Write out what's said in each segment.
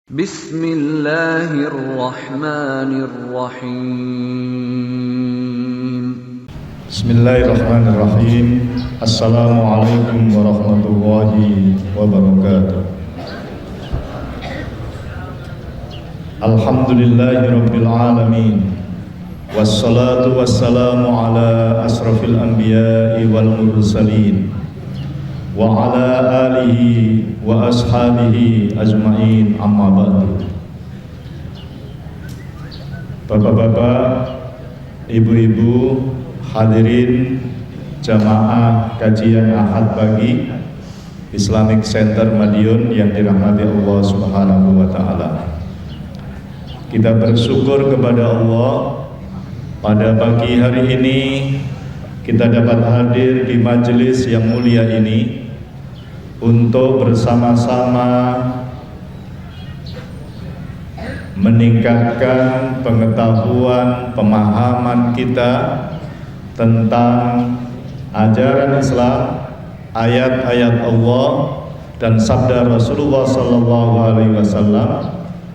Bismillahirrahmanirrahim. Bismillahirrahmanirrahim. Assalamualaikum warahmatullahi wabarakatuh. Alhamdulillahirabbil alamin. Wassalatu wassalamu ala asrafil anbiya'i wal mursalin wa ala alihi wa ashabihi ajma'in, amma ba'du. Bapak-bapak, ibu-ibu, hadirin jamaah kajian Ahad pagi Islamic Center Madiun yang dirahmati Allah Subhanahu wa taala. Kita bersyukur kepada Allah pada pagi hari ini kita dapat hadir di majelis yang mulia ini untuk bersama-sama meningkatkan pengetahuan, pemahaman kita tentang ajaran Islam, ayat-ayat Allah dan sabda Rasulullah SAW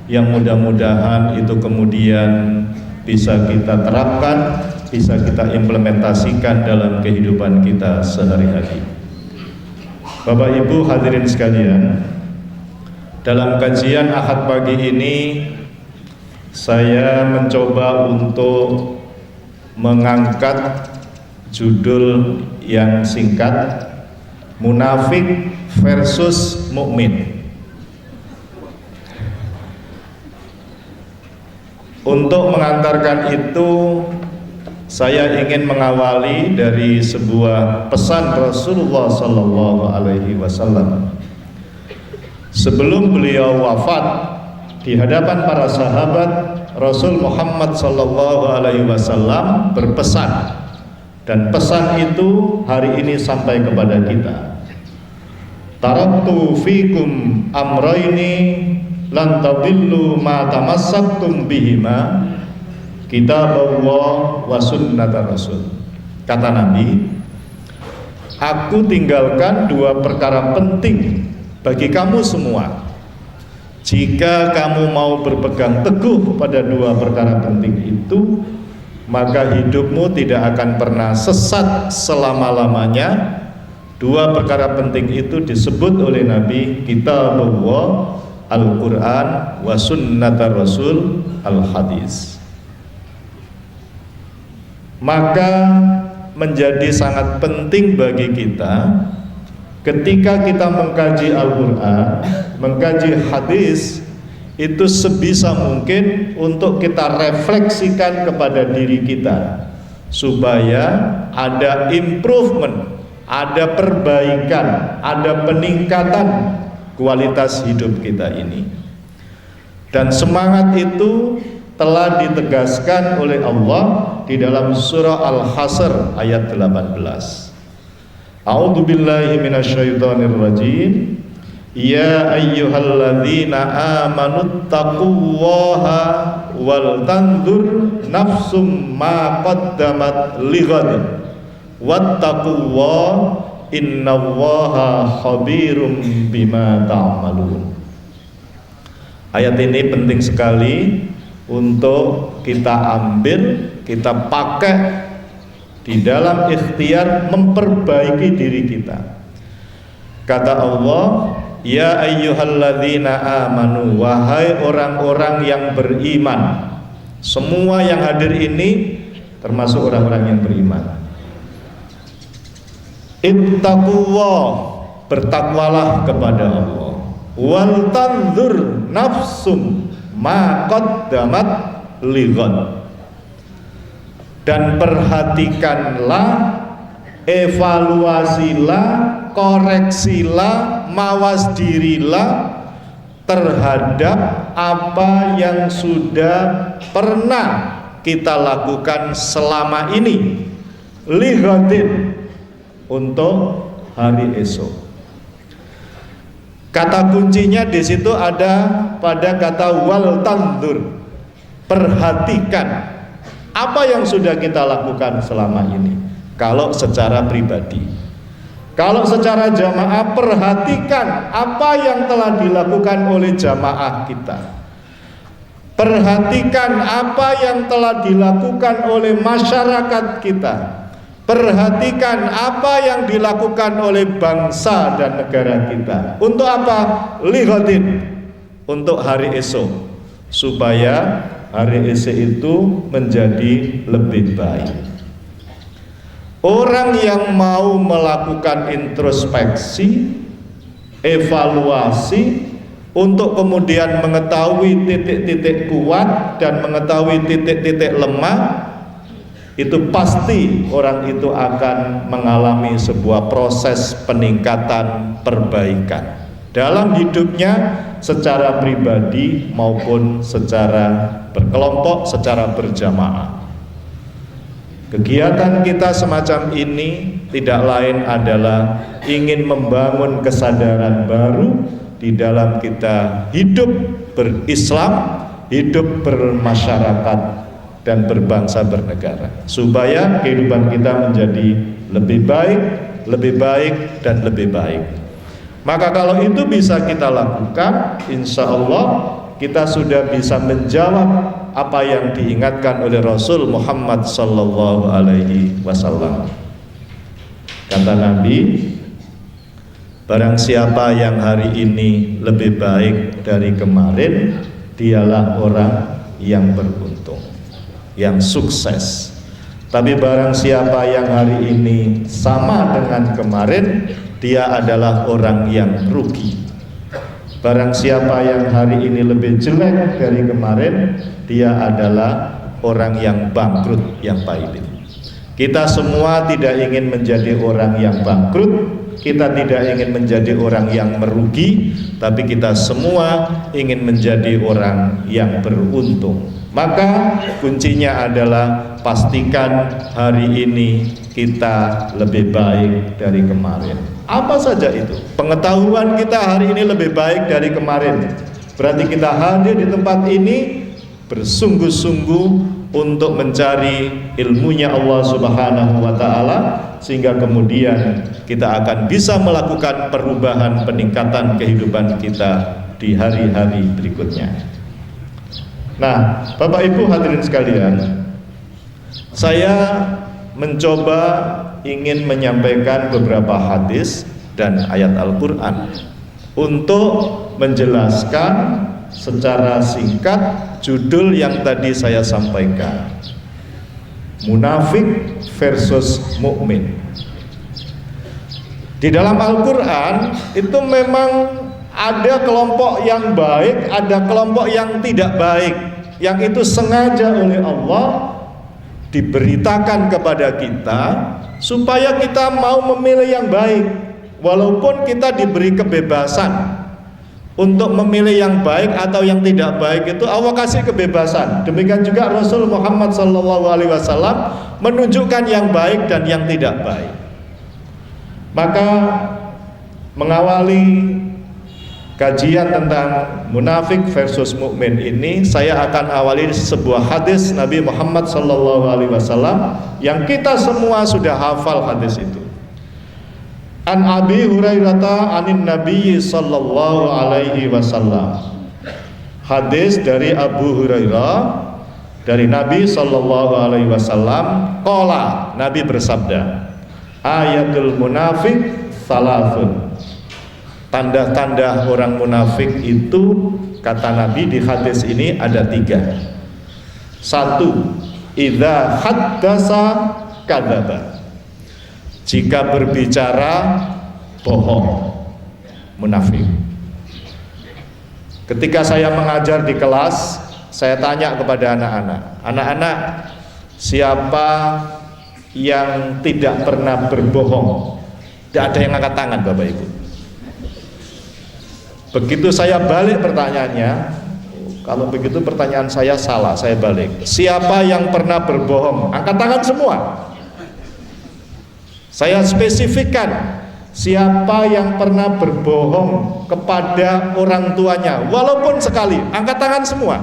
yang mudah-mudahan itu kemudian bisa kita terapkan, bisa kita implementasikan dalam kehidupan kita sehari-hari. Bapak Ibu hadirin sekalian, dalam kajian Ahad pagi ini saya mencoba untuk mengangkat judul yang singkat, Munafik versus Mukmin. Untuk mengantarkan itu, saya ingin mengawali dari sebuah pesan Rasulullah SAW. Sebelum beliau wafat, di hadapan para sahabat, Rasul Muhammad SAW berpesan, dan pesan itu hari ini sampai kepada kita. Taraktu fikum amraini lan tadillu ma tamassaktum bihima, kitabullah wa sunnatar rasul. Kata Nabi, aku tinggalkan dua perkara penting bagi kamu semua. Jika kamu mau berpegang teguh pada dua perkara penting itu, maka hidupmu tidak akan pernah sesat selama-lamanya. Dua perkara penting itu disebut oleh Nabi, kitabullah Al-Quran wa sunnatar rasul al-hadis. Maka menjadi sangat penting bagi kita ketika kita mengkaji Al-Quran, mengkaji hadis, itu sebisa mungkin untuk kita refleksikan kepada diri kita supaya ada improvement, ada perbaikan, ada peningkatan kualitas hidup kita ini. Dan semangat itu telah ditegaskan oleh Allah di dalam surah Al-Hasr ayat 18. A'udzu billahi minasyaitonir rajim. Ya ayyuhalladzina amanu taqullaha wal tanzur nafsum ma qaddamat lighad wattaqullaha innallaha khabirum bima ta'malun. Ayat ini penting sekali untuk kita ambil, kita pakai di dalam ikhtiar memperbaiki diri kita. Kata Allah, ya ayyuhalladzina amanu, wahai orang-orang yang beriman. Semua yang hadir ini termasuk orang-orang yang beriman. Ittaqullah, bertakwalah kepada Allah. Wal tanzur nafsum ma qaddamat lighad, dan perhatikanlah, evaluasilah, koreksilah, mawas dirilah terhadap apa yang sudah pernah kita lakukan selama ini, lighadin, untuk hari esok. Kata kuncinya di situ ada pada kata wal tanzur, perhatikan apa yang sudah kita lakukan selama ini. Kalau secara pribadi, Kalau secara jamaah, perhatikan apa yang telah dilakukan oleh jamaah kita. Perhatikan apa yang telah dilakukan oleh masyarakat kita. Perhatikan apa yang dilakukan oleh bangsa dan negara kita. Untuk apa? Lighadin, untuk hari esok, supaya hari esok itu menjadi lebih baik. Orang yang mau melakukan introspeksi, evaluasi, untuk kemudian mengetahui titik-titik kuat dan mengetahui titik-titik lemah, itu pasti orang itu akan mengalami sebuah proses peningkatan perbaikan dalam hidupnya secara pribadi maupun secara berkelompok, secara berjamaah. Kegiatan kita semacam ini tidak lain adalah ingin membangun kesadaran baru di dalam kita hidup berislam, hidup bermasyarakat dan berbangsa bernegara, supaya kehidupan kita menjadi lebih baik dan lebih baik. Maka kalau itu bisa kita lakukan, insya Allah kita sudah bisa menjawab apa yang diingatkan oleh Rasul Muhammad sallallahu alaihi wasallam. Kata Nabi, barang siapa yang hari ini lebih baik dari kemarin, dialah orang yang beruntung, yang sukses. Tapi barang siapa yang hari ini sama dengan kemarin, dia adalah orang yang rugi. Barang siapa yang hari ini lebih jelek dari kemarin, dia adalah orang yang bangkrut, yang pailit. Kita semua tidak ingin menjadi orang yang bangkrut, kita tidak ingin menjadi orang yang merugi, tapi kita semua ingin menjadi orang yang beruntung. Maka kuncinya adalah pastikan hari ini kita lebih baik dari kemarin. Apa saja itu? Pengetahuan kita hari ini lebih baik dari kemarin. Berarti kita hadir di tempat ini bersungguh-sungguh untuk mencari ilmunya Allah Subhanahu wa taala, sehingga kemudian kita akan bisa melakukan perubahan, peningkatan kehidupan kita di hari-hari berikutnya. Nah, Bapak Ibu hadirin sekalian, saya mencoba ingin menyampaikan beberapa hadis dan ayat Al-Quran untuk menjelaskan secara singkat judul yang tadi saya sampaikan, munafik versus mukmin. Di dalam Al-Quran itu memang ada kelompok yang baik, ada kelompok yang tidak baik, yang itu sengaja oleh Allah diberitakan kepada kita supaya kita mau memilih yang baik. Walaupun kita diberi kebebasan untuk memilih yang baik atau yang tidak baik, itu Allah kasih kebebasan. Demikian juga Rasul Muhammad SAW menunjukkan yang baik dan yang tidak baik. Maka mengawali kajian tentang munafik versus mukmin ini, saya akan awali sebuah hadis Nabi Muhammad SAW yang kita semua sudah hafal hadis itu. An Abi Hurairah anin Nabi sallallahu alaihi wasallam. Hadis dari Abu Hurairah dari Nabi sallallahu alaihi wasallam, qala, Nabi bersabda, ayatul munafik salasun. Tanda-tanda orang munafik itu, kata Nabi di hadis ini ada 3. 1, idza haddasa kadzaba. Jika berbicara bohong, munafik. Ketika saya mengajar di kelas, saya tanya kepada anak-anak, siapa yang tidak pernah berbohong? Tidak ada yang angkat tangan, Bapak Ibu. Begitu saya balik pertanyaannya, kalau begitu pertanyaan saya salah, saya balik. Siapa yang pernah berbohong? Angkat tangan semua. Saya spesifikkan, siapa yang pernah berbohong kepada orang tuanya, walaupun sekali, angkat tangan semua.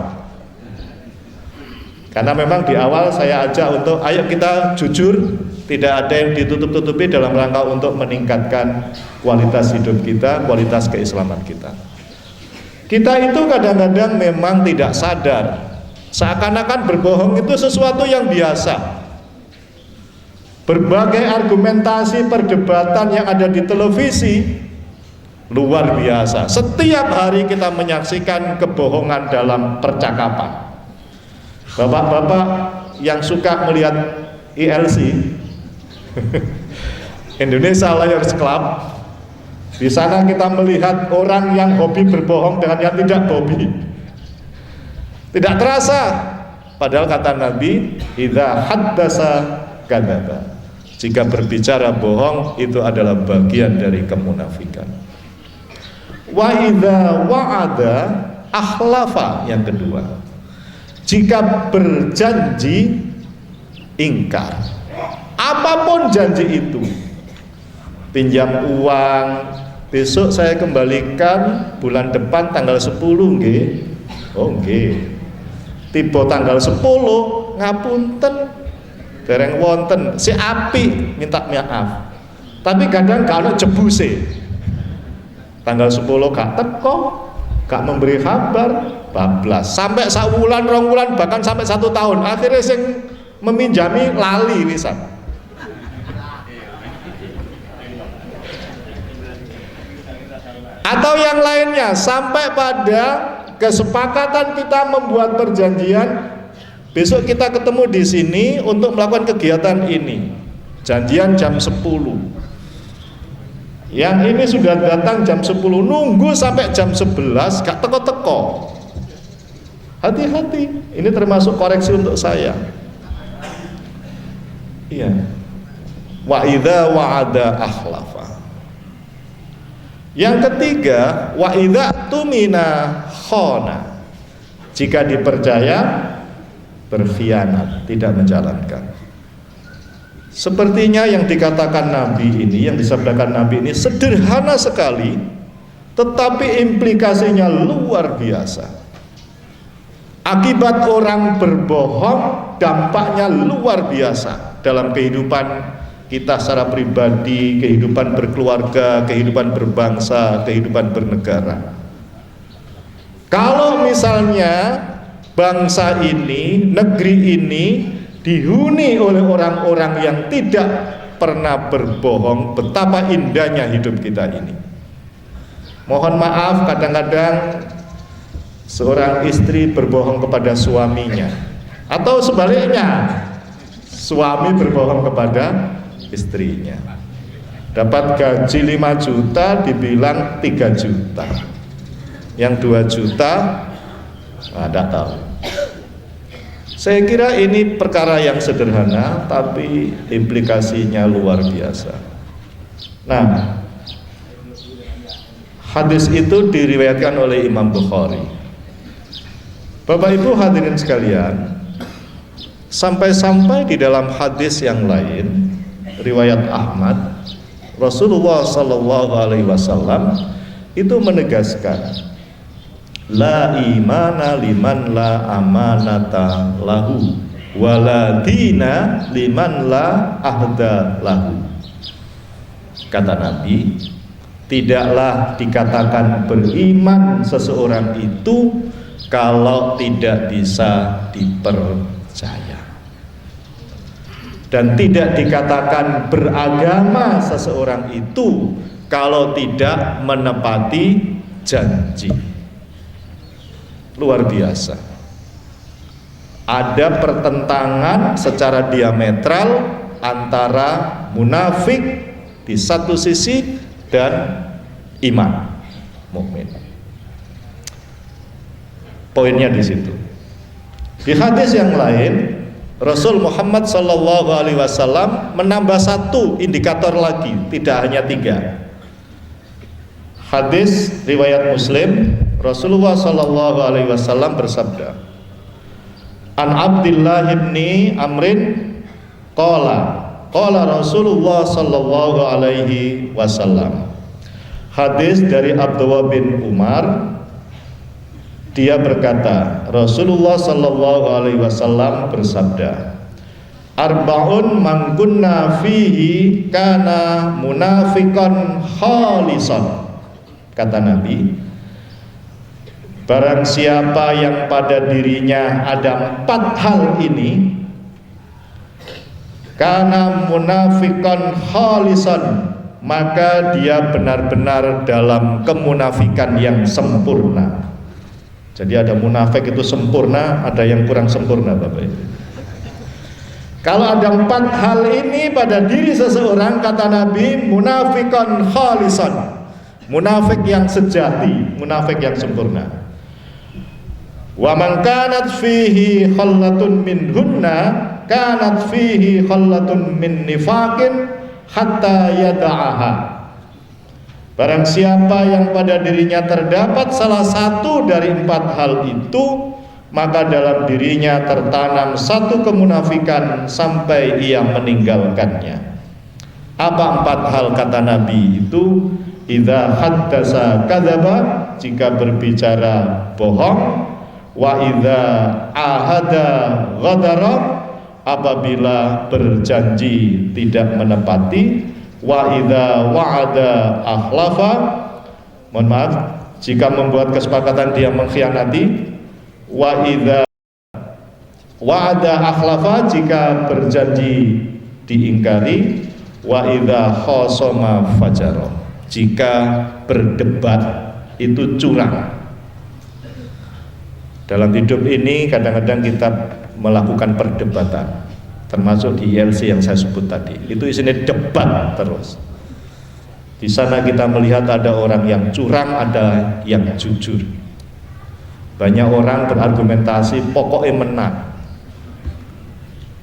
Karena memang di awal saya ajak untuk ayo kita jujur Tidak ada yang ditutup-tutupi dalam rangka untuk meningkatkan kualitas hidup kita, kualitas keislaman kita. Kita itu kadang-kadang memang tidak sadar, seakan-akan berbohong itu sesuatu yang biasa. Berbagai argumentasi perdebatan yang ada di televisi luar biasa. Setiap hari kita menyaksikan kebohongan dalam percakapan. Bapak-bapak yang suka melihat ILC Indonesia Liars Club, di sana kita melihat orang yang hobi berbohong dengan yang tidak hobi. Tidak terasa, padahal kata Nabi, idza haddasa kadzaba. Jika berbicara bohong itu adalah bagian dari kemunafikan. Wa idza wa'ada akhlafa, yang kedua. Jika berjanji ingkar. Apapun janji itu. Pinjam uang, besok saya kembalikan bulan depan tanggal 10 nggih. Oh nggih. Tiba tanggal 10 ngapunten dereng wonten si api minta maaf. Tapi kadang kalau jebuse tanggal 10 gak teko, gak memberi kabar, bablas sampai sawulan, rong wulan, bahkan sampai 1 tahun. Akhirnya sing meminjami lali wisan. Atau yang lainnya, sampai pada kesepakatan kita membuat perjanjian, besok kita ketemu di sini untuk melakukan kegiatan ini. Janjian jam 10. Yang ini sudah datang jam 10, nunggu sampai jam 11 gak teko-teko. Hati-hati, ini termasuk koreksi untuk saya. Iya. Wa idza wa'ada akhlafa. Yang ketiga, wa idza tumina khana. Jika dipercaya berkhianat, tidak menjalankan. Sepertinya yang dikatakan Nabi ini, yang disabdakan Nabi ini sederhana sekali, tetapi implikasinya luar biasa. Akibat orang berbohong, dampaknya luar biasa dalam kehidupan kita secara pribadi, kehidupan berkeluarga, kehidupan berbangsa, kehidupan bernegara. Kalau misalnya bangsa ini, negeri ini dihuni oleh orang-orang yang tidak pernah berbohong, betapa indahnya hidup kita ini. Mohon maaf, kadang-kadang seorang istri berbohong kepada suaminya, atau sebaliknya, suami berbohong kepada istrinya. Dapat gaji 5 juta dibilang 3 juta, yang 2 juta tidak tahu. Saya kira ini perkara yang sederhana, tapi implikasinya luar biasa. Nah, hadis itu diriwayatkan oleh Imam Bukhari. Bapak Ibu hadirin sekalian, sampai-sampai di dalam hadis yang lain, riwayat Ahmad, Rasulullah SAW itu menegaskan, la imana liman la amanata lahu, wala dina liman la ahda lahu. Kata Nabi, tidaklah dikatakan beriman seseorang itu kalau tidak bisa dipercaya, dan tidak dikatakan beragama seseorang itu kalau tidak menepati janji. Luar biasa. Ada pertentangan secara diametral antara munafik di satu sisi dan iman mukmin. Poinnya di situ. Di hadis yang lain, Rasul Muhammad SAW menambah 1 indikator lagi, tidak hanya 3. Hadis riwayat Muslim, Rasulullah SAW bersabda, An Abdullah ibni Amrin qala Rasulullah SAW. Hadis dari Abdullah bin Umar, dia berkata, Rasulullah SAW bersabda, arba'un man kunna fihi kana munafiqan khalisan. Kata Nabi, barang siapa yang pada dirinya ada 4 hal ini, kana munafiqan khalisan, maka dia benar-benar dalam kemunafikan yang sempurna. Jadi ada munafik itu sempurna, ada yang kurang sempurna, Bapak Ibu. Kalau ada 4 hal ini pada diri seseorang, kata Nabi, munafiqan khalisan, munafik yang sejati, munafik yang sempurna. Wa man kanat fihi khallatun minhunna kanat fihi khallatun min nifaqin hatta yada'aha. Barang siapa yang pada dirinya terdapat salah satu dari 4 hal itu, maka dalam dirinya tertanam satu kemunafikan sampai ia meninggalkannya. Apa 4 hal kata Nabi itu? Idza haddasa kadzaba, jika berbicara bohong, wa idza ahada ghadara, apabila berjanji tidak menepati, wa idza wa'ada akhlafa, mohon maaf, jika membuat kesepakatan dia mengkhianati, wa idza wa'ada akhlafa, jika berjanji diingkari, wa idza khasama fajara, jika berdebat itu curang. Dalam hidup ini kadang-kadang kita melakukan perdebatan, termasuk di ILC yang saya sebut tadi, itu isinya debat terus. Di sana kita melihat ada orang yang curang, ada yang jujur. Banyak orang berargumentasi pokoknya menang,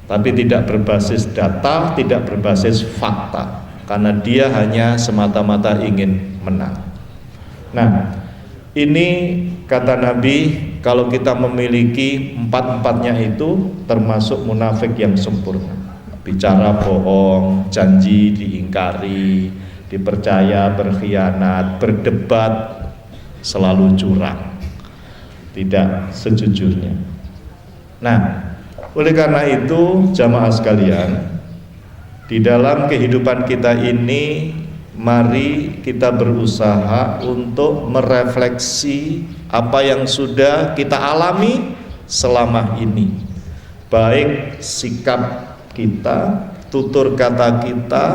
tapi tidak berbasis data, tidak berbasis fakta, karena dia hanya semata-mata ingin menang. Nah, ini kata Nabi, kalau kita memiliki 4-4-nya itu termasuk munafik yang sempurna. Bicara bohong, janji diingkari, dipercaya berkhianat, berdebat selalu curang, tidak sejujurnya. Nah, oleh karena itu jamaah sekalian, di dalam kehidupan kita ini, mari kita berusaha untuk merefleksi apa yang sudah kita alami selama ini, baik sikap kita, tutur kata kita,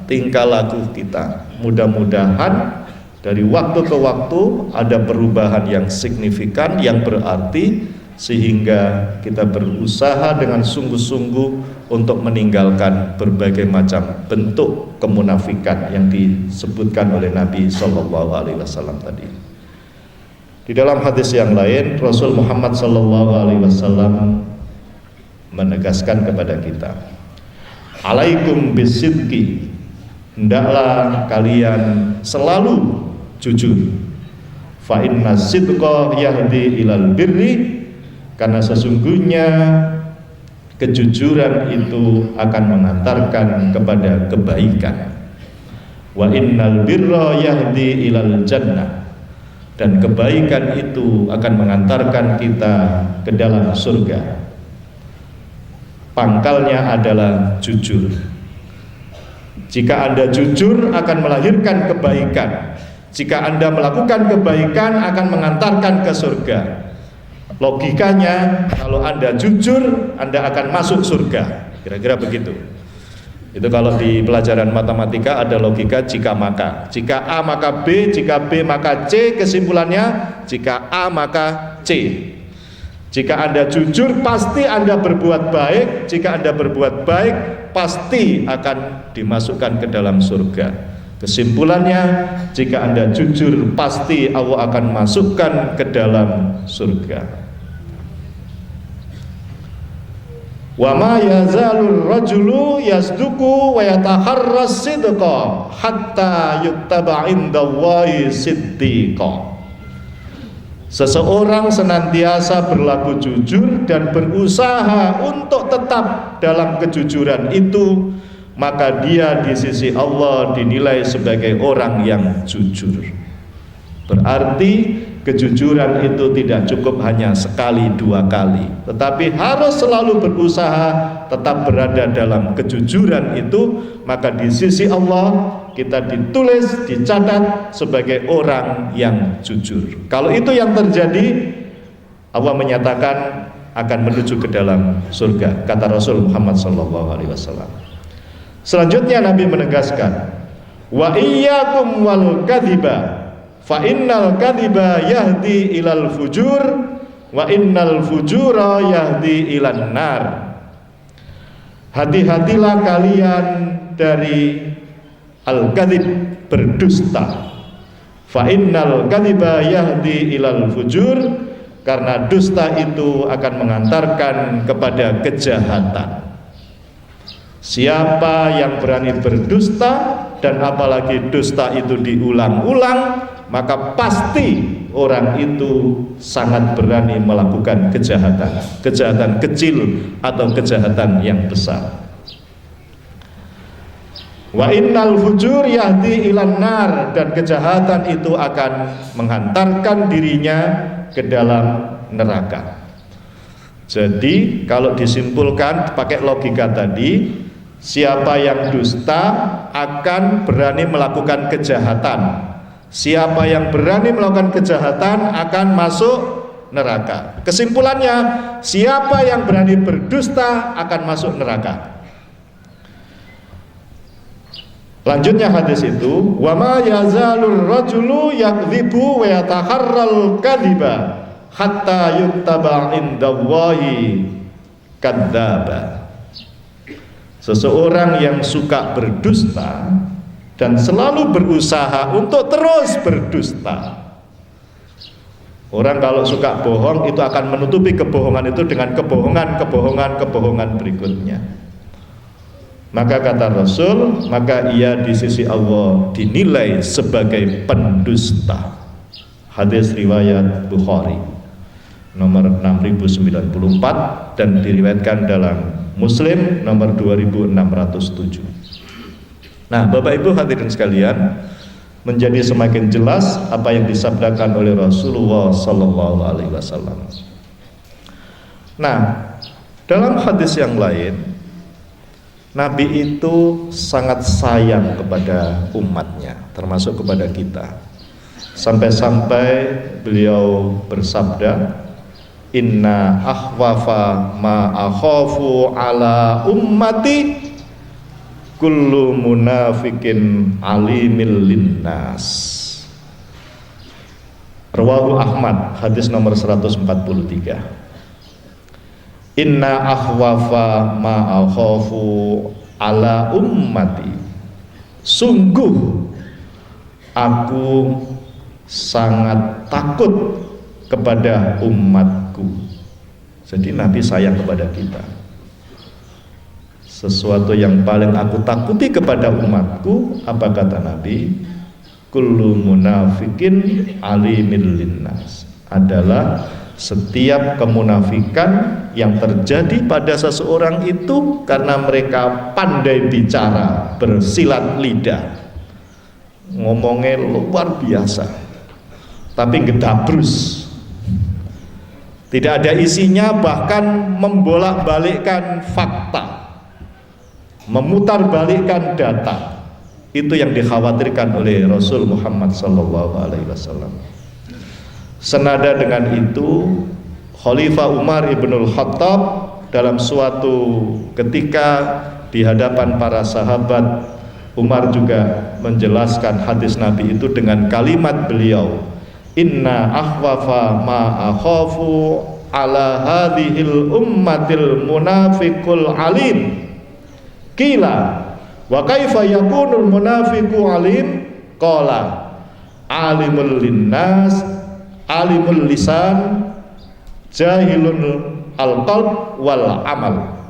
tingkah laku kita. Mudah-mudahan dari waktu ke waktu ada perubahan yang signifikan, yang berarti, sehingga kita berusaha dengan sungguh-sungguh untuk meninggalkan berbagai macam bentuk kemunafikan yang disebutkan oleh Nabi Shallallahu Alaihi Wasallam tadi. Di dalam hadis yang lain, Rasul Muhammad Shallallahu Alaihi Wasallam menegaskan kepada kita, alaikum bisidqi, hendaklah kalian selalu jujur. Fa inna sidqa yahdi ilal birri, karena sesungguhnya kejujuran itu akan mengantarkan kepada kebaikan. Wa innal birra yahdi ilal jannah, dan kebaikan itu akan mengantarkan kita ke dalam surga. Pangkalnya adalah jujur. Jika Anda jujur akan melahirkan kebaikan. Jika Anda melakukan kebaikan akan mengantarkan ke surga. Logikanya, kalau Anda jujur, Anda akan masuk surga. Kira-kira begitu. Itu kalau di pelajaran matematika ada logika jika maka. Jika A maka B, jika B maka C, kesimpulannya jika A maka C. Jika Anda jujur, pasti Anda berbuat baik. Jika Anda berbuat baik, pasti akan dimasukkan ke dalam surga. Kesimpulannya, jika Anda jujur, pasti Allah akan masukkan ke dalam surga. Wa ma yazalur rajulu yasduqu wa yataharras sidqa hatta yuktaba indallahi siddiqa. Seseorang senantiasa berlaku jujur dan berusaha untuk tetap dalam kejujuran itu, maka dia di sisi Allah dinilai sebagai orang yang jujur. Berarti kejujuran itu tidak cukup hanya sekali dua kali, tetapi harus selalu berusaha tetap berada dalam kejujuran itu. Maka di sisi Allah kita ditulis, dicatat sebagai orang yang jujur. Kalau itu yang terjadi, Allah menyatakan akan menuju ke dalam surga, kata Rasul Muhammad SAW. Selanjutnya Nabi menegaskan, wa iyyakum wal kadhiba fa innal kadhiba yahdi ilal fujur wa innal fujura yahdi ilan nar. Hati-hatilah kalian dari al-kadhib, berdusta. Fa innal kadhiba yahdi ilal fujur, karena dusta itu akan mengantarkan kepada kejahatan. Siapa yang berani berdusta dan apalagi dusta itu diulang-ulang, maka pasti orang itu sangat berani melakukan kejahatan, kejahatan kecil atau kejahatan yang besar. Wa innal fujur yahdi ilan nar, dan kejahatan itu akan menghantarkan dirinya ke dalam neraka. Jadi kalau disimpulkan pakai logika tadi, siapa yang dusta akan berani melakukan kejahatan. Siapa yang berani melakukan kejahatan akan masuk neraka. Kesimpulannya, siapa yang berani berdusta akan masuk neraka. Lanjutnya hadis itu, wa ma yazalur rajulu yakdzibu wa yataharral kadziba hatta yuktaba indallahi kadzdzaba. Seseorang yang suka berdusta dan selalu berusaha untuk terus berdusta. Orang kalau suka bohong itu akan menutupi kebohongan itu dengan kebohongan berikutnya. Maka kata Rasul, maka ia di sisi Allah dinilai sebagai pendusta. Hadis riwayat Bukhari nomor 6094 dan diriwayatkan dalam Muslim nomor 2607. Nah, Bapak Ibu hadirin sekalian, menjadi semakin jelas apa yang disabdakan oleh Rasulullah sallallahu alaihi wasallam. Nah, dalam hadis yang lain, Nabi itu sangat sayang kepada umatnya, termasuk kepada kita. Sampai-sampai beliau bersabda, inna akhwafa ma akhafu ala ummati kullu munafikin alimil linnas. Rawahu Ahmad, hadis nomor 143. Inna akhwafa ma akhafu ala ummati, sungguh aku sangat takut kepada umatku. Jadi Nabi sayang kepada kita. Sesuatu yang paling aku takuti kepada umatku, apa kata Nabi? Kullu munafikin alimil linnas, adalah setiap kemunafikan yang terjadi pada seseorang itu karena mereka pandai bicara, bersilat lidah, ngomongnya luar biasa, tapi gedabrus, tidak ada isinya, bahkan membolak-balikkan fakta, memutarbalikkan data. Itu yang dikhawatirkan oleh Rasul Muhammad SAW. Senada dengan itu, Khalifah Umar ibnul Khattab dalam suatu ketika di hadapan para sahabat, Umar juga menjelaskan hadis Nabi itu dengan kalimat beliau, inna akhwafa ma akhafu ala hadhil ummatil munafiqul alim. Qila wa kaifa yakunul munafiqu alim? Qala alimul linnas, alimul lisan, jahilun al-qalb wal amal.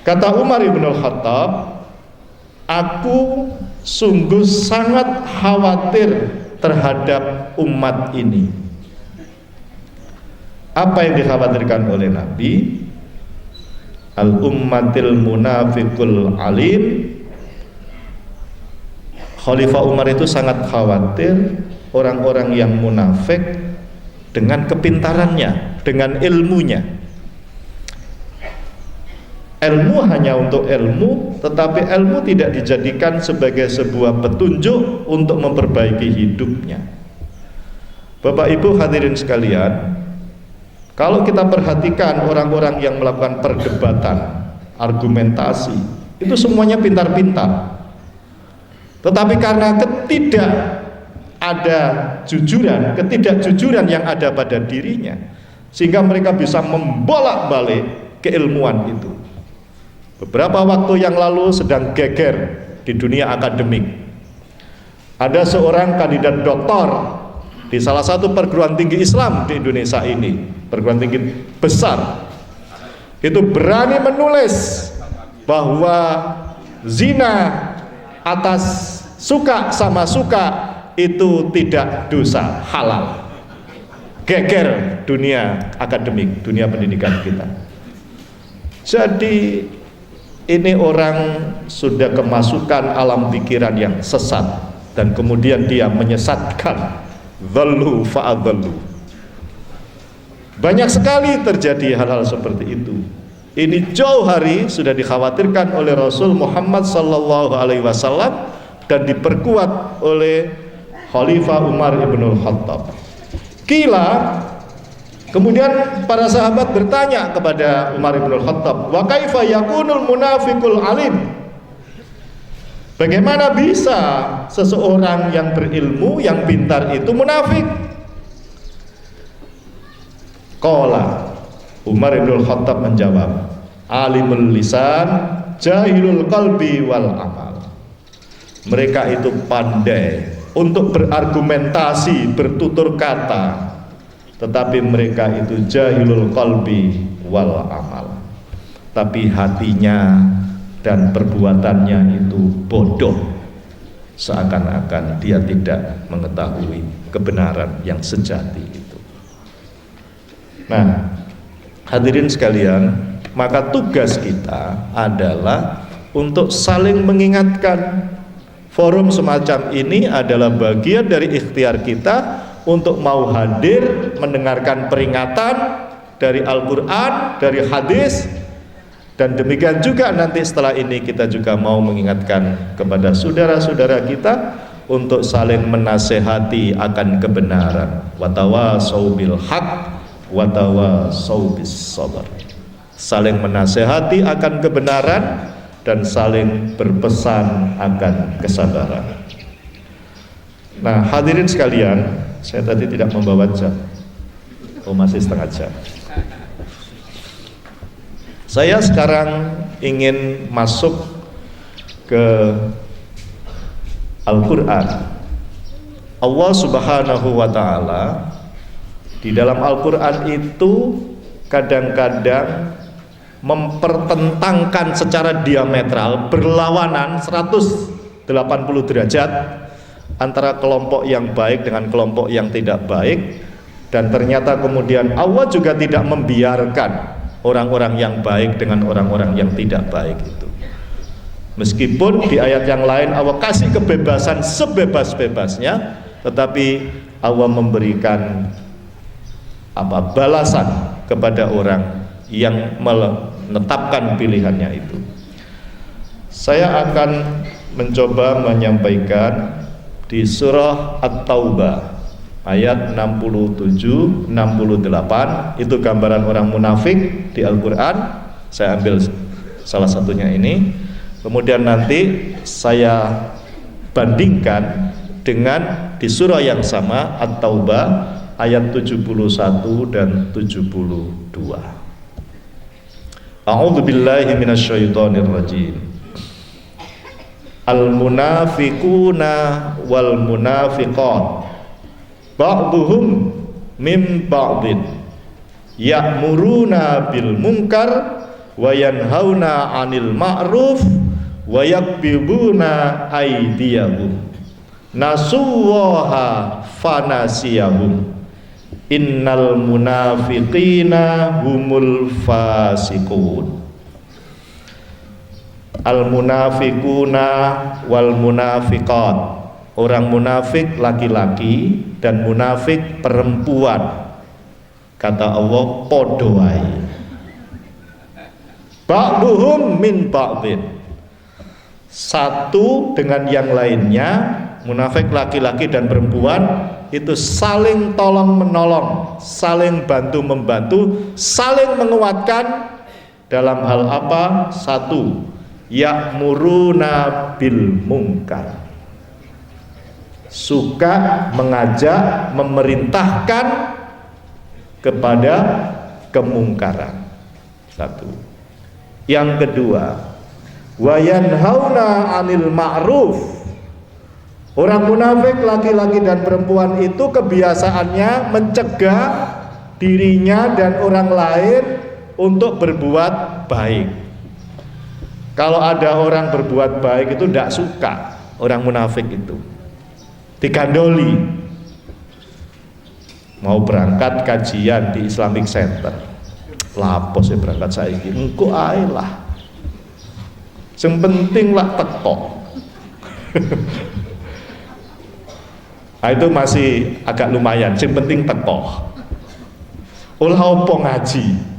Kata Umar ibn al-Khattab, aku sungguh sangat khawatir terhadap umat ini. Apa yang dikhawatirkan oleh Nabi? Al-ummatil munafiqul alim. Khalifah Umar itu sangat khawatir orang-orang yang munafik dengan kepintarannya, dengan ilmunya. Ilmu hanya untuk ilmu, tetapi ilmu tidak dijadikan sebagai sebuah petunjuk untuk memperbaiki hidupnya. Bapak Ibu hadirin sekalian, kalau kita perhatikan orang-orang yang melakukan perdebatan, argumentasi, itu semuanya pintar-pintar. Tetapi karena ketidakjujuran yang ada pada dirinya, sehingga mereka bisa membolak-balik keilmuan itu. Beberapa waktu yang lalu sedang geger di dunia akademik. Ada seorang kandidat doktor di salah satu perguruan tinggi Islam di Indonesia ini, perguruan tinggi besar, itu berani menulis bahwa zina atas suka sama suka itu tidak dosa, halal. Geger dunia akademik, dunia pendidikan kita. Jadi ini orang sudah kemasukan alam pikiran yang sesat, dan kemudian dia menyesatkan. Dhallu fa'adhallu. Banyak sekali terjadi hal-hal seperti itu. Ini jauh hari sudah dikhawatirkan oleh Rasul Muhammad SAW dan diperkuat oleh Khalifah Umar ibn Khattab. Kila, kemudian para sahabat bertanya kepada Umar ibn Khattab, wa kaifa yakunul munafiqul alim? Bagaimana bisa seseorang yang berilmu, yang pintar itu munafik? Qala, Umar ibn Khattab menjawab, alimul lisan, jahilul qalbi wal amal. Mereka itu pandai untuk berargumentasi, bertutur kata, tetapi mereka itu jahilul qalbi wal amal. Tapi hatinya dan perbuatannya itu bodoh, seakan-akan dia tidak mengetahui kebenaran yang sejati itu. Nah, hadirin sekalian, maka tugas kita adalah untuk saling mengingatkan. Forum semacam ini adalah bagian dari ikhtiar kita untuk mau hadir mendengarkan peringatan dari Al-Quran, dari hadis. Dan demikian juga nanti setelah ini kita juga mau mengingatkan kepada saudara-saudara kita untuk saling menasehati akan kebenaran. Watawasau bil haq, watawasau bis sabar. Saling menasehati akan kebenaran dan saling berpesan akan kesabaran. Nah, hadirin sekalian, saya tadi tidak membawa jam. Oh, masih setengah jam. Saya sekarang ingin masuk ke Al-Quran. Allah Subhanahu wa ta'ala di dalam Al-Quran itu kadang-kadang mempertentangkan secara diametral, berlawanan 180 derajat antara kelompok yang baik dengan kelompok yang tidak baik. Dan ternyata kemudian Allah juga tidak membiarkan orang-orang yang baik dengan orang-orang yang tidak baik itu. Meskipun di ayat yang lain Allah kasih kebebasan sebebas-bebasnya, tetapi Allah memberikan balasan kepada orang yang menetapkan pilihannya itu. Saya akan mencoba menyampaikan di surah At-Taubah ayat 67, 68, itu gambaran orang munafik di Al-Quran. Saya ambil salah satunya ini. Kemudian nanti saya bandingkan dengan di surah yang sama, At-Taubah ayat 71 dan 72. A'udzu billahi minasyaitonir rajim. Al-munafiquna wal munafiqat ba'duhum min ba'din ya'muruna bil munkar wa yanhauna 'anil ma'ruf wa yakbibuna aydiyahum nasuwaha fanasiyahum innal munafiqina humul fasiqun. Al munafiquna wal munafiqat orang munafik laki-laki dan munafik perempuan. Kata Allah, podo wae. Ba'duhum min ba'din. Satu dengan yang lainnya, munafik laki-laki dan perempuan itu saling tolong menolong, saling bantu membantu, saling menguatkan dalam hal apa? Satu, ya'muruna bil munkar, suka mengajak, memerintahkan kepada kemungkaran. Satu. Yang kedua, wa yanhauna 'anil ma'ruf. Orang munafik laki-laki dan perempuan itu kebiasaannya mencegah dirinya dan orang lain untuk berbuat baik. Kalau ada orang berbuat baik itu tidak suka, orang munafik itu digandoli. Mau berangkat kajian di Islamic Center, lapo saya berangkat saiki, engko ae lah, sing penting lah teko. Nah, itu masih agak lumayan, sing penting teko. Ulah opo ngaji.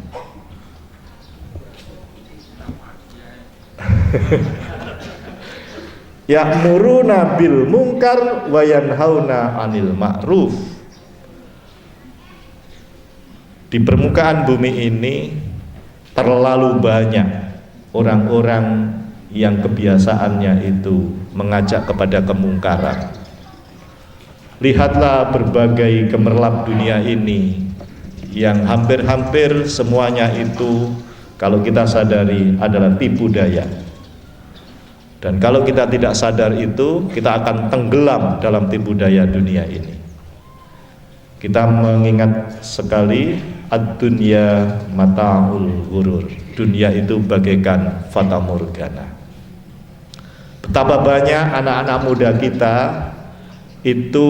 Ya'muruna bil munkar wa yanhauna 'anil ma'ruf. Di permukaan bumi ini terlalu banyak orang-orang yang kebiasaannya itu mengajak kepada kemungkaran. Lihatlah berbagai gemerlap dunia ini yang hampir-hampir semuanya itu kalau kita sadari adalah tipu daya. Dan kalau kita tidak sadar itu, kita akan tenggelam dalam tipu daya dunia ini. Kita mengingat sekali ad-dunya mata'ul ghurur. Dunia itu bagaikan fata morgana. Betapa banyak anak-anak muda kita itu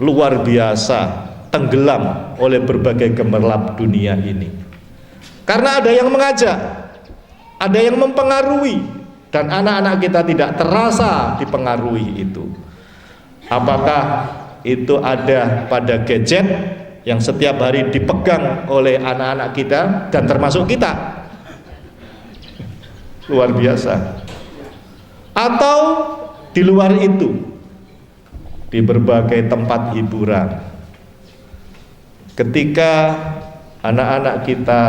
luar biasa tenggelam oleh berbagai gemerlap dunia ini. Karena ada yang mengajak, ada yang mempengaruhi, dan anak-anak kita tidak terasa dipengaruhi itu. Apakah itu ada pada gadget yang setiap hari dipegang oleh anak-anak kita dan termasuk kita? Luar biasa. Atau di luar itu, di berbagai tempat hiburan, ketika anak-anak kita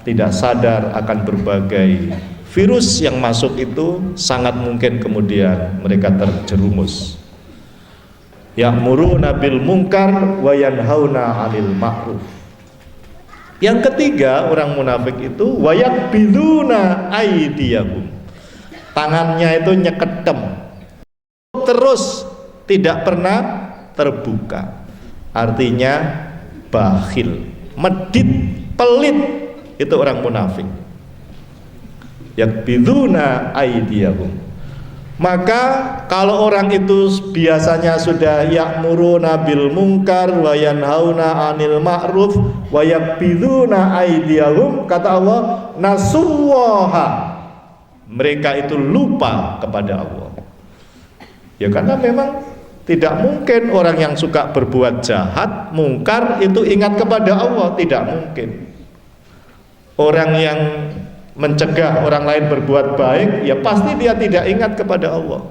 tidak sadar akan berbagai virus yang masuk itu, sangat mungkin kemudian mereka terjerumus. Ya'muruna bil munkar wa yanhauna 'anil ma'ruf. Yang ketiga, orang munafik itu wa yakbiduna aydiyahum. Tangannya itu nyeketem terus, tidak pernah terbuka. Artinya bakhil, medit, pelit. Itu orang munafik. Yakbiduna aydiyahum. Maka kalau orang itu biasanya sudah ya'muruna bil munkar wa yanhauna 'anil ma'ruf wa yakbiduna aydiyahum, kata Allah, nasuwaha, mereka itu lupa kepada Allah. Ya karena memang tidak mungkin orang yang suka berbuat jahat, mungkar itu ingat kepada Allah, tidak mungkin. Orang yang mencegah orang lain berbuat baik, ya pasti dia tidak ingat kepada Allah.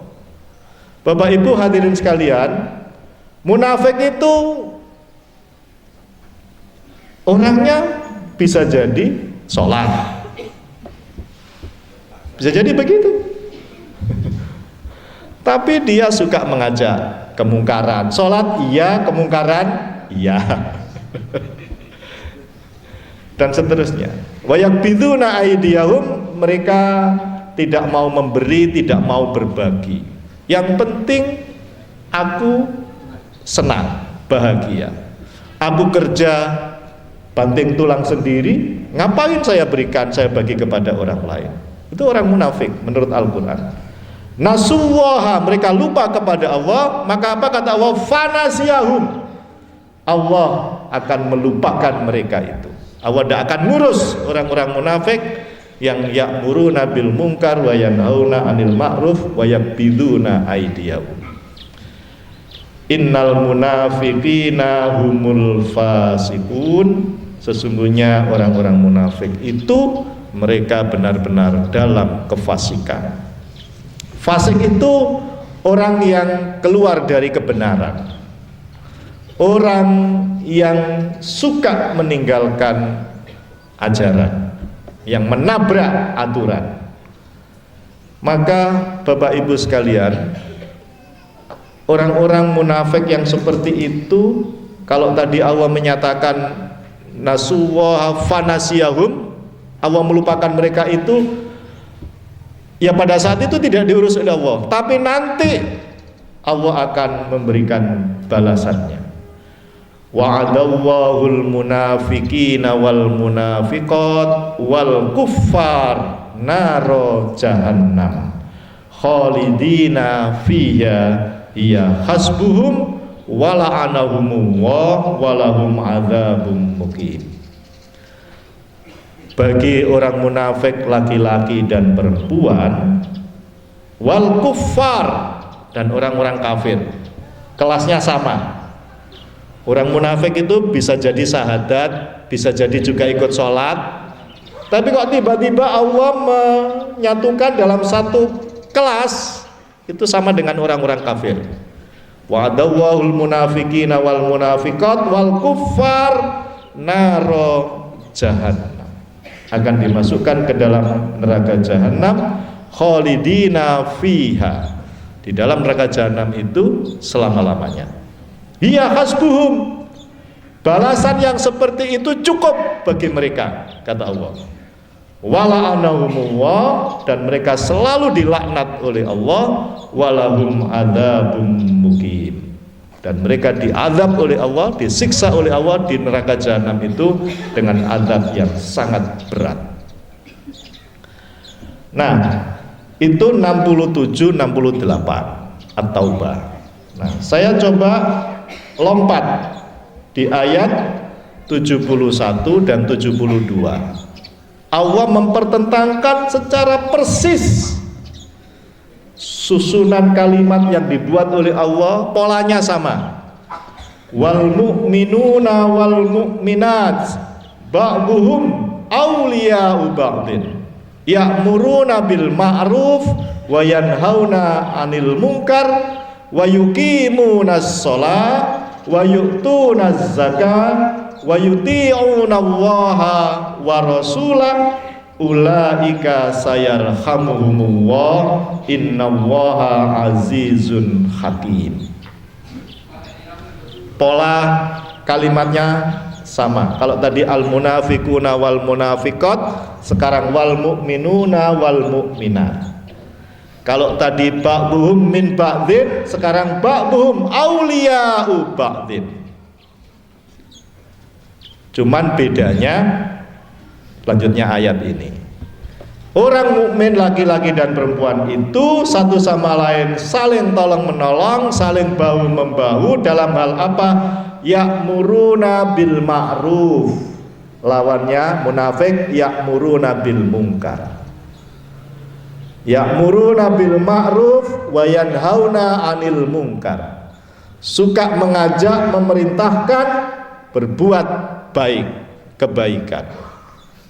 Bapak Ibu hadirin sekalian, munafik itu orangnya bisa jadi sholat, bisa jadi begitu, tapi dia suka mengajak kemungkaran. Sholat iya, kemungkaran iya. Dan seterusnya. Wa yakbiduna aydiyahum, mereka tidak mau memberi, tidak mau berbagi. Yang penting aku senang, bahagia. Aku kerja banting tulang sendiri, ngapain saya berikan, saya bagi kepada orang lain. Itu orang munafik menurut Al-Qur'an. Nasuwaha, mereka lupa kepada Allah, maka apa kata Allah? Fanasiyahum, Allah akan melupakan mereka itu. Allah tidak akan ngurus orang-orang munafik yang ya'muruna bil munkar wa yanhauna 'anil ma'ruf wa yakbiduna aydiyahum. Innal munafiqina humul fasiqun, sesungguhnya orang-orang munafik itu mereka benar-benar dalam kefasikan. Fasik itu orang yang keluar dari kebenaran, orang yang suka meninggalkan ajaran, yang menabrak aturan. Maka Bapak Ibu sekalian, orang-orang munafik yang seperti itu, kalau tadi Allah menyatakan nasuwa fanasiyahum, Allah melupakan mereka itu, ya pada saat itu tidak diurus oleh Allah, tapi nanti Allah akan memberikan balasannya. Wa'adallahul munafiqina wal munafiqat wal kuffar naro jahannam khalidina fiha hiya hasbuhum wala'anahumullah walahum adzabum muqim. Bagi orang munafik laki-laki dan perempuan, wal kuffar, dan orang-orang kafir, kelasnya sama. Orang munafik itu bisa jadi syahadat, bisa jadi juga ikut sholat, tapi kok tiba-tiba Allah menyatukan dalam satu kelas, itu sama dengan orang-orang kafir. Wa'adallahul munafiqina wal munafiqat wal kuffar naro jahannam, akan dimasukkan ke dalam neraka jahanam khalidina fiha, di dalam neraka jahanam itu selama-lamanya. Hiya hasbuhum, balasan yang seperti itu cukup bagi mereka, kata Allah. Wala'anahumullah, dan mereka selalu dilaknat oleh Allah. Walahum adzabum muqim, dan mereka diazab oleh Allah, disiksa oleh Allah di neraka jahanam itu dengan azab yang sangat berat. Nah, itu 67-68 At-Taubah. Nah, saya coba lompat di ayat 71 dan 72. Allah mempertentangkan secara persis susunan kalimat yang dibuat oleh Allah, polanya sama. Wal mu'minuna wal mu'minat ba'duhum awliya'u ba'din ya'muruna bil ma'ruf wa yanhauna 'anil munkar wa yuqimunas shalah wa yu'tunaz zakah wa yuti'una Allaha wa rasulah ulaika sayarhamuhumullah innallaha azizun hakim. Pola kalimatnya sama. Kalau tadi al munafiquna wal munafiqat, sekarang wal mu'minuna wal mu'minat. Kalau tadi ba'duhum min ba'din, sekarang ba'duhum awliya'u ba'din. Cuman bedanya, lanjutnya ayat ini, orang mukmin laki-laki dan perempuan itu satu sama lain saling tolong menolong, saling bahu membahu dalam hal apa? Ya'muruna bil ma'ruf. Lawannya munafik, ya'muruna bil munkar. Ya'muruna bil ma'ruf wa yanhauna 'anil munkar. Suka mengajak, memerintahkan berbuat baik, kebaikan,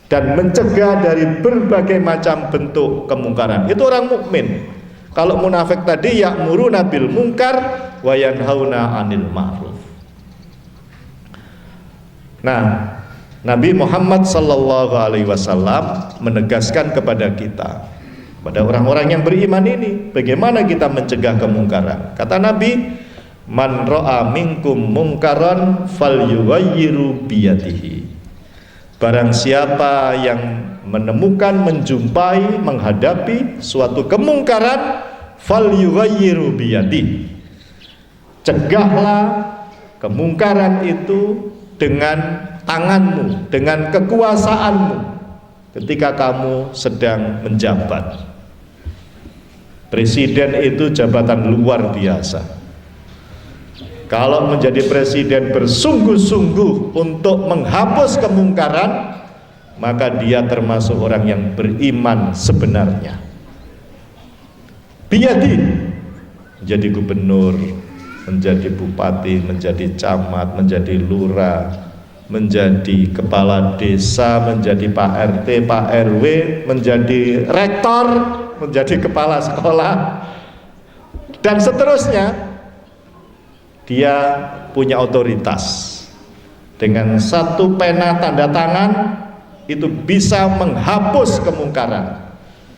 dan mencegah dari berbagai macam bentuk kemungkaran. Itu orang mukmin. Kalau munafik tadi ya'muruna bil munkar wa yanhauna 'anil ma'ruf. Nah, Nabi Muhammad sallallahu alaihi wasallam menegaskan kepada kita, pada orang-orang yang beriman ini, bagaimana kita mencegah kemungkaran. Kata Nabi, man ra'a minkum mungkaran falyughayyiru biyadihi. Barang siapa yang menemukan, menjumpai, menghadapi suatu kemungkaran, falyughayyiru biyadihi, cegahlah kemungkaran itu dengan tanganmu, dengan kekuasaanmu ketika kamu sedang menjabat. Presiden itu jabatan luar biasa. Kalau menjadi presiden bersungguh-sungguh untuk menghapus kemungkaran, maka dia termasuk orang yang beriman sebenarnya. Biyadi, jadi gubernur, menjadi bupati, menjadi camat, menjadi lurah, menjadi kepala desa, menjadi Pak RT, Pak RW, menjadi rektor, menjadi kepala sekolah, dan seterusnya. Dia punya otoritas. Dengan satu pena tanda tangan itu bisa menghapus kemungkaran,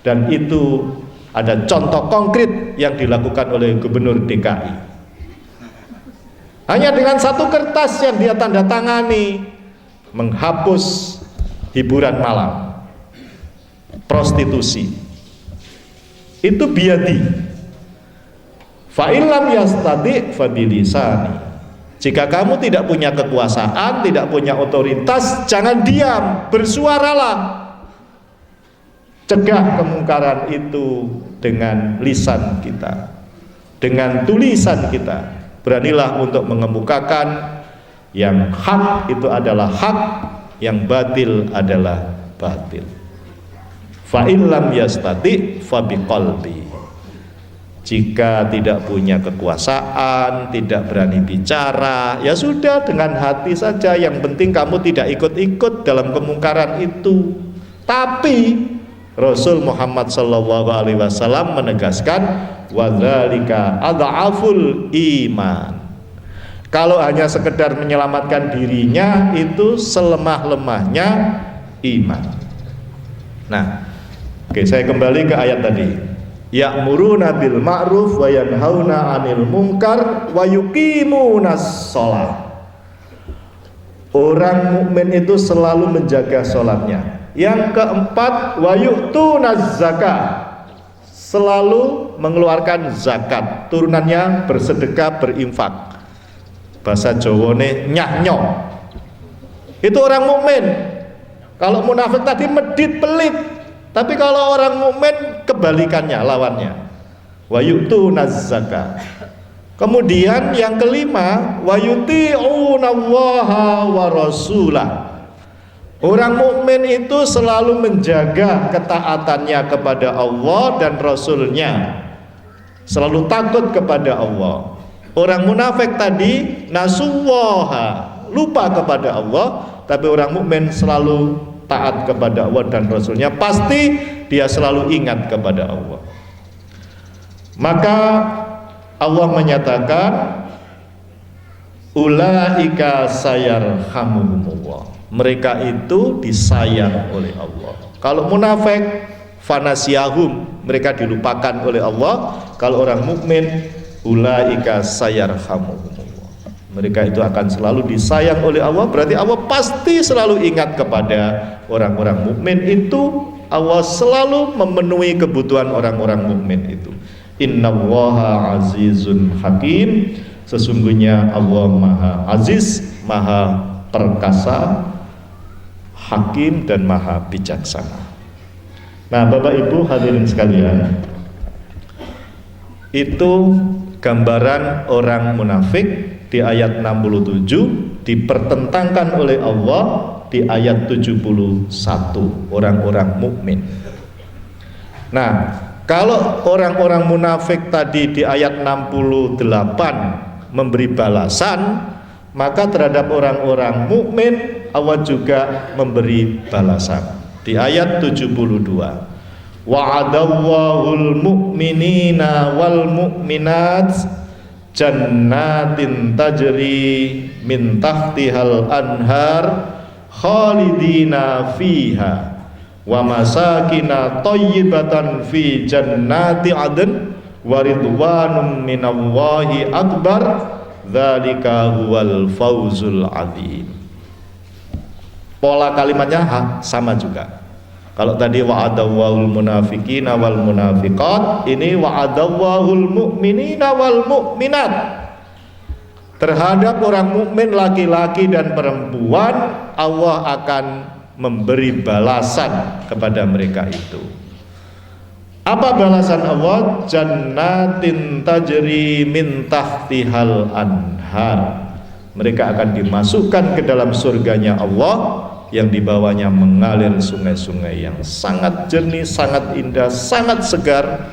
dan itu ada contoh konkret yang dilakukan oleh Gubernur DKI. Hanya dengan satu kertas yang dia tanda tangani menghapus hiburan malam, prostitusi. Itu biadi. Fa illam yastati fa bilisani. Jika kamu tidak punya kekuasaan, tidak punya otoritas, jangan diam, bersuaralah. Cegah kemungkaran itu dengan lisan kita, dengan tulisan kita. Beranilah untuk mengemukakan yang hak itu adalah hak, yang batil adalah batil. Fa illam yastati fa biqalbi. Jika tidak punya kekuasaan, tidak berani bicara, ya sudah, dengan hati saja. Yang penting kamu tidak ikut-ikut dalam kemungkaran itu. Tapi Rasul Muhammad SAW menegaskan, wadzalika adhaful iman. Kalau hanya sekedar menyelamatkan dirinya, itu selemah-lemahnya iman. Nah, oke, saya kembali ke ayat tadi. Ya'muruna bil ma'ruf wa yanhauna 'anil munkar wa yuqimunas shalah. Orang mukmin itu selalu menjaga sholatnya. Yang keempat, wa yu'tunaz zakah, selalu mengeluarkan zakat. Turunannya bersedekah, berinfak. Bahasa Jawane nyah-nyoh. Itu orang mukmin. Kalau munafik tadi medit, pelit. Tapi kalau orang mukmin kebalikannya, lawannya. Wa yu'tunaz zakah. Kemudian yang kelima, wa yuti'unallaha wa rasulah. Orang mukmin itu selalu menjaga ketaatannya kepada Allah dan Rasulnya, selalu takut kepada Allah. Orang munafik tadi nasuwaha, lupa kepada Allah, tapi orang mukmin selalu taat kepada Allah dan Rasulnya. Pasti dia selalu ingat kepada Allah. Maka Allah menyatakan, ulaika sayarhamuhumullah. Mereka itu disayang oleh Allah. Kalau munafik, fanasiyahum, mereka dilupakan oleh Allah. Kalau orang mukmin, ulaika sayarhamuhumullah. Mereka itu akan selalu disayang oleh Allah. Berarti Allah pasti selalu ingat kepada orang-orang mukmin itu. Allah selalu memenuhi kebutuhan orang-orang mukmin itu. Innallaha azizun hakim. Sesungguhnya Allah Maha Aziz, Maha Perkasa, Hakim, dan Maha Bijaksana. Nah, Bapak Ibu hadirin sekalian, itu gambaran orang munafik di ayat 67 dipertentangkan oleh Allah di ayat 71, orang-orang mukmin. Nah, kalau orang-orang munafik tadi di ayat 68 memberi balasan, maka terhadap orang-orang mukmin Allah juga memberi balasan. Di ayat 72, wa'adallahul mu'minina wal mu'minat jannatin tajri min tahtihal anhar khalidina fiha wa masakina thayyibatan fi jannati adn wa ridwanum minallahi akbar dzalika huwal fauzul adzim. Pola kalimatnya sama juga. Kalau tadi wa'adallahul munafiqina wal munafiqat, ini wa'adallahul mu'minina wal mu'minat. Terhadap orang mukmin laki-laki dan perempuan, Allah akan memberi balasan kepada mereka itu. Apa balasan Allah? Jannatin tajri min tahtihal anhar. Mereka akan dimasukkan ke dalam surganya Allah, yang di bawahnya mengalir sungai-sungai yang sangat jernih, sangat indah, sangat segar,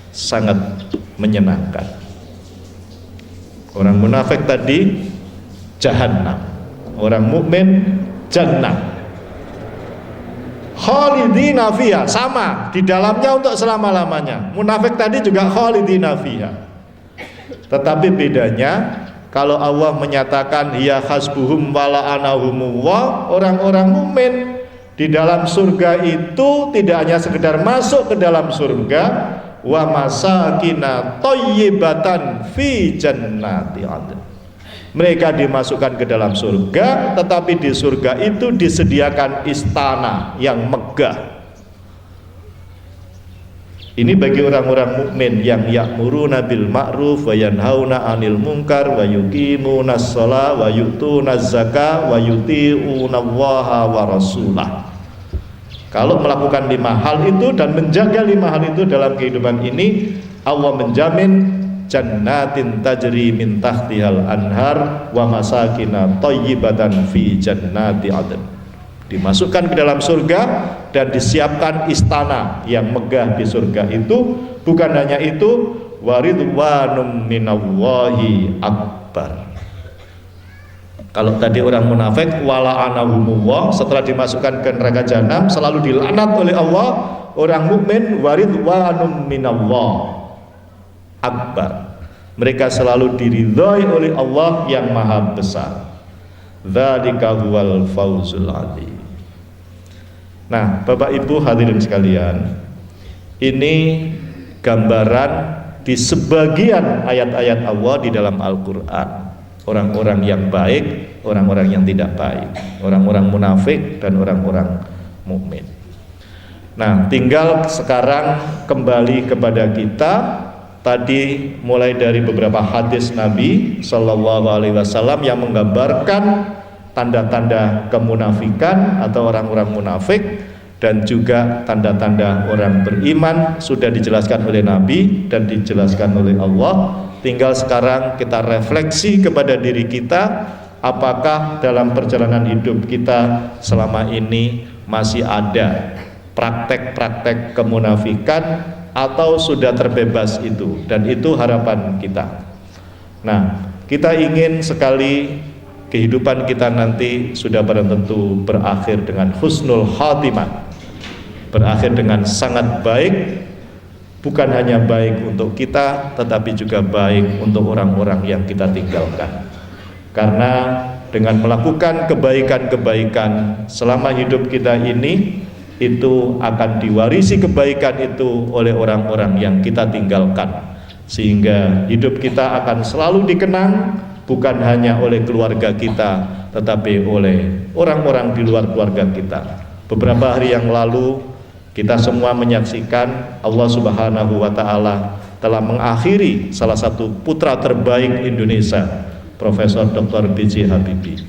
sangat menyenangkan. Orang munafik tadi jahannam, orang mukmin jannah. Khalidina fiha, sama di dalamnya untuk selama-lamanya. Munafik tadi juga khalidina fiha. Tetapi bedanya, kalau Allah menyatakan ya hasbuhum wala anahumullah, orang-orang mukmin di dalam surga itu tidak hanya sekedar masuk ke dalam surga, wa masakina thayyibatan fi jannati adn. Mereka dimasukkan ke dalam surga, tetapi di surga itu disediakan istana yang megah. Ini bagi orang-orang mukmin yang ya'muruna bil ma'ruf wa yanhauna 'anil munkar wa yuqimunas shalah wa yu'tunaz zakah wa yuti'una Allaha wa rasulah. Kalau melakukan 5 hal itu dan menjaga 5 hal itu dalam kehidupan ini, Allah menjamin jannatin tajri min tahtihal anhar wa masakina thayyibatan fi jannati adn. Dimasukkan ke dalam surga dan disiapkan istana yang megah di surga itu. Bukan hanya itu, waridwanum minallahi akbar. Kalau tadi orang munafik wala anahumullah, setelah dimasukkan ke neraka jahanam selalu dilaknat oleh Allah. Orang mukmin waridwanum minallah akbar, mereka selalu diridhai oleh Allah yang maha besar. Dzalika huwal fauzul adzim. Nah, Bapak Ibu hadirin sekalian, ini gambaran di sebagian ayat-ayat Allah di dalam Al-Qur'an. Orang-orang yang baik, orang-orang yang tidak baik, orang-orang munafik dan orang-orang mukmin. Nah, tinggal sekarang kembali kepada kita. Tadi mulai dari beberapa hadis Nabi Shallallahu Alaihi Wasallam yang menggambarkan tanda-tanda kemunafikan atau orang-orang munafik, dan juga tanda-tanda orang beriman sudah dijelaskan oleh Nabi dan dijelaskan oleh Allah. Tinggal sekarang kita refleksi kepada diri kita, apakah dalam perjalanan hidup kita selama ini masih ada praktek-praktek kemunafikan atau sudah terbebas itu, dan itu harapan kita. Nah, kita ingin sekali kehidupan kita nanti sudah barang tentu berakhir dengan husnul khatimah, berakhir dengan sangat baik, bukan hanya baik untuk kita tetapi juga baik untuk orang-orang yang kita tinggalkan. Karena dengan melakukan kebaikan-kebaikan selama hidup kita ini, itu akan diwarisi kebaikan itu oleh orang-orang yang kita tinggalkan, sehingga hidup kita akan selalu dikenang bukan hanya oleh keluarga kita tetapi oleh orang-orang di luar keluarga kita. Beberapa hari yang lalu kita semua menyaksikan Allah Subhanahu wa Ta'ala telah mengakhiri salah satu putra terbaik Indonesia, Profesor Dr. B.J. Habibie.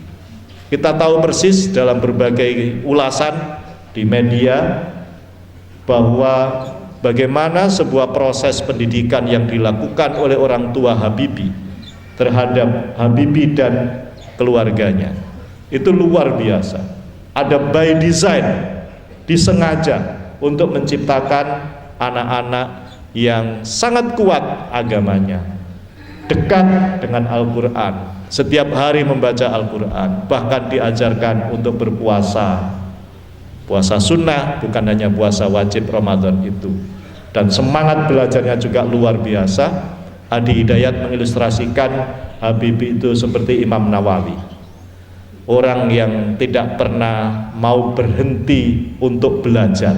Kita tahu persis dalam berbagai ulasan di media bahwa bagaimana sebuah proses pendidikan yang dilakukan oleh orang tua Habibie terhadap Habibie dan keluarganya itu luar biasa. Ada by design, disengaja untuk menciptakan anak-anak yang sangat kuat agamanya, dekat dengan Al-Quran, setiap hari membaca Al-Quran, bahkan diajarkan untuk berpuasa, puasa sunnah, bukan hanya puasa wajib Ramadan itu. Dan semangat belajarnya juga luar biasa. Adi Hidayat mengilustrasikan Habibie itu seperti Imam Nawawi, orang yang tidak pernah mau berhenti untuk belajar.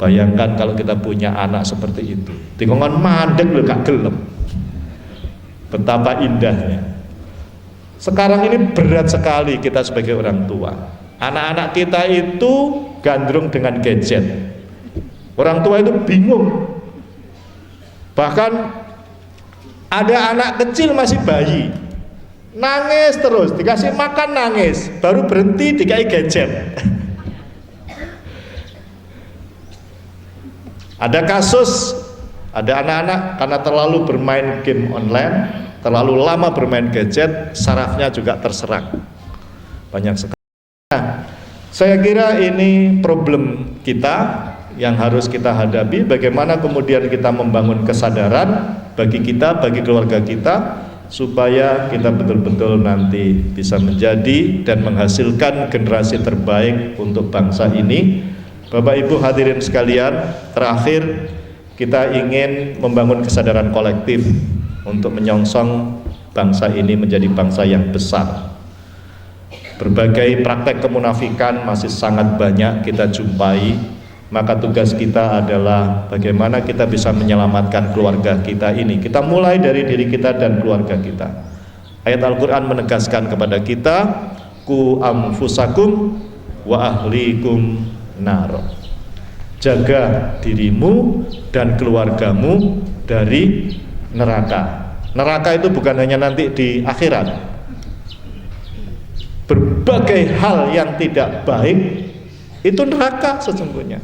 Bayangkan kalau kita punya anak seperti itu, tinggongan mandek lho gak gelem. Betapa indahnya. Sekarang ini berat sekali kita sebagai orang tua. Anak-anak kita itu gandrung dengan gadget. Orang tua itu bingung. Bahkan ada anak kecil masih bayi, nangis terus, dikasih makan nangis, baru berhenti dikasih gadget. Ada kasus, ada anak-anak karena terlalu bermain game online, terlalu lama bermain gadget, sarafnya juga terserang. Banyak sekali. Nah, saya kira ini problem kita yang harus kita hadapi. Bagaimana kemudian kita membangun kesadaran bagi kita, bagi keluarga kita, supaya kita betul-betul nanti bisa menjadi dan menghasilkan generasi terbaik untuk bangsa ini. Bapak Ibu hadirin sekalian, terakhir kita ingin membangun kesadaran kolektif untuk menyongsong bangsa ini menjadi bangsa yang besar. Berbagai praktek kemunafikan masih sangat banyak kita jumpai, maka tugas kita adalah bagaimana kita bisa menyelamatkan keluarga kita ini. Kita mulai dari diri kita dan keluarga kita. Ayat Al-Quran menegaskan kepada kita, ku anfusakum wa ahlikum nar. Jaga dirimu dan keluargamu dari neraka. Neraka itu bukan hanya nanti di akhirat. Berbagai hal yang tidak baik itu neraka sesungguhnya.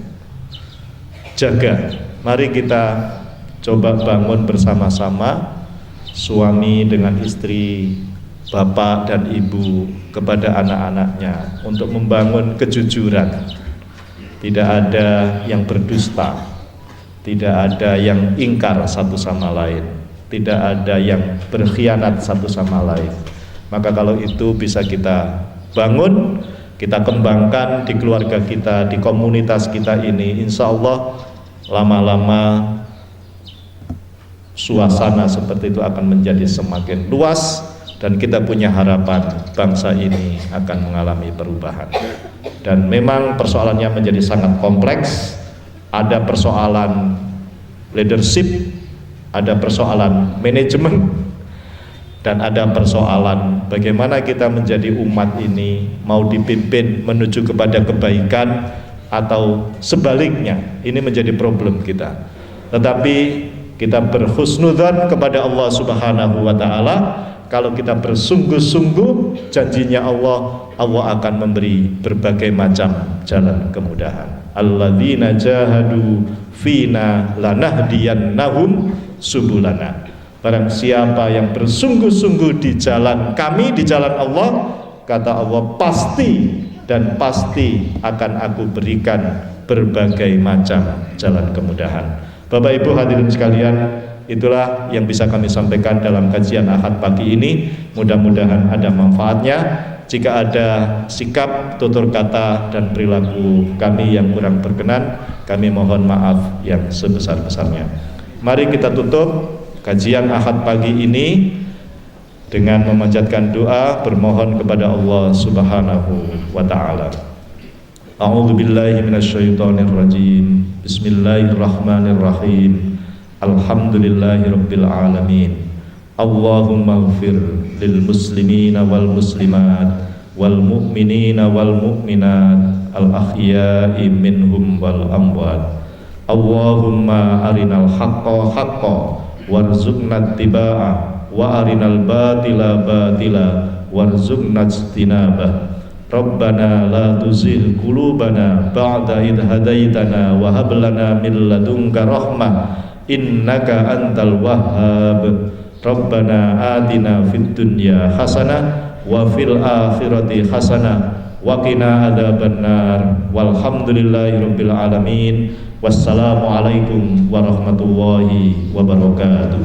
Jaga. Mari kita coba bangun bersama-sama, suami dengan istri, bapak dan ibu kepada anak-anaknya, untuk membangun kejujuran. Tidak ada yang berdusta, tidak ada yang ingkar satu sama lain, tidak ada yang berkhianat satu sama lain. Maka kalau itu bisa kita bangun, kita kembangkan di keluarga kita, di komunitas kita ini, insya Allah lama-lama suasana seperti itu akan menjadi semakin luas, dan kita punya harapan bangsa ini akan mengalami perubahan. Dan memang persoalannya menjadi sangat kompleks. Ada persoalan leadership, ada persoalan manajemen, dan ada persoalan bagaimana kita menjadi umat ini mau dipimpin menuju kepada kebaikan atau sebaliknya. Ini menjadi problem kita. Tetapi kita berhusnudzan kepada Allah Subhanahu wa taala. Kalau kita bersungguh-sungguh, janjinya Allah akan memberi berbagai macam jalan kemudahan. Alladzina jahadu fina lanahdiyannahum subulana. Barang siapa yang bersungguh-sungguh di jalan kami, di jalan Allah, kata Allah, pasti dan pasti akan aku berikan berbagai macam jalan kemudahan. Bapak Ibu hadirin sekalian, itulah yang bisa kami sampaikan dalam kajian Ahad pagi ini. Mudah-mudahan ada manfaatnya. Jika ada sikap, tutur kata, dan perilaku kami yang kurang berkenan, kami mohon maaf yang sebesar-besarnya. Mari kita tutup kajian Ahad pagi ini dengan memanjatkan doa, bermohon kepada Allah Subhanahu wa ta'ala. A'udzu billahi minasyaitonir rajim. Bismillahirrahmanirrahim. Alhamdulillahirabbil alamin. Allahumma ighfir lil muslimina wal muslimat wal mu'minina wal mu'minat al ahya'i minhum wal amwat. Allahumma arinal haqqa haqqan warzuqna ittiba'ah wa arinal batila batila warzuqna ijtinabah. Rabbana la tuzigh qulubana ba'da idh hadaitana wa hab lana min ladunka rahmah innaka antal wahhab. Rabbana atina fid dunya hasanah wa fil akhirati hasanah wa qina adzabannar. Walhamdulillahirabbil alamin. Wassalamu alaikum warahmatullahi wabarakatuh.